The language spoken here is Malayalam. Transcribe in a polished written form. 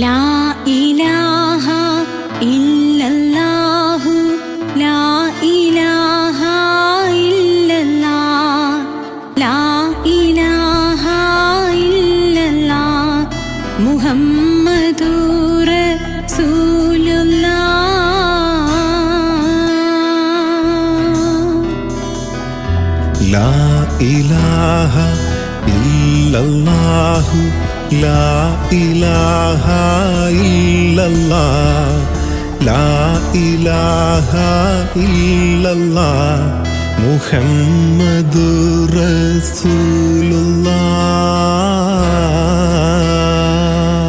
ലാ ഇലാഹ ഇല്ലല്ലാഹു ലാ ഇലാഹ ഇല്ലല്ലാഹ് ലാ ഇലാഹ ഇല്ലല്ലാഹ് മുഹമ്മദുർ റസൂലുള്ളാഹ് ലാ ഇലാഹ ഇല്ലല്ലാഹു ലാ ഇലാഹ ഇല്ലല്ലാഹ് ലാ ഇലാഹ ഇല്ലല്ലാഹ് മുഹമ്മദുർ റസൂലുള്ളാഹ്